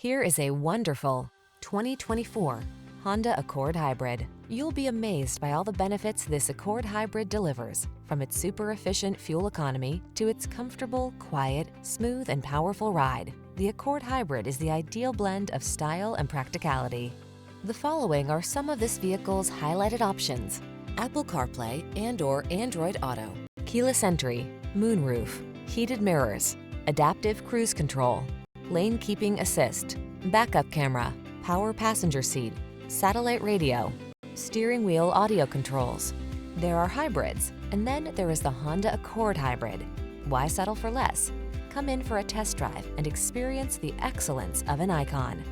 Here is a wonderful 2024 Honda Accord Hybrid. You'll be amazed by all the benefits this Accord Hybrid delivers, from its super efficient fuel economy to its comfortable, quiet, smooth, and powerful ride. The Accord Hybrid is the ideal blend of style and practicality. The following are some of this vehicle's highlighted options: Apple CarPlay and/or Android Auto, keyless entry, moonroof, heated mirrors, adaptive cruise control, lane keeping assist, backup camera, power passenger seat, satellite radio, steering wheel audio controls. There are hybrids, and then there is the Honda Accord Hybrid. Why settle for less? Come in for a test drive and experience the excellence of an icon.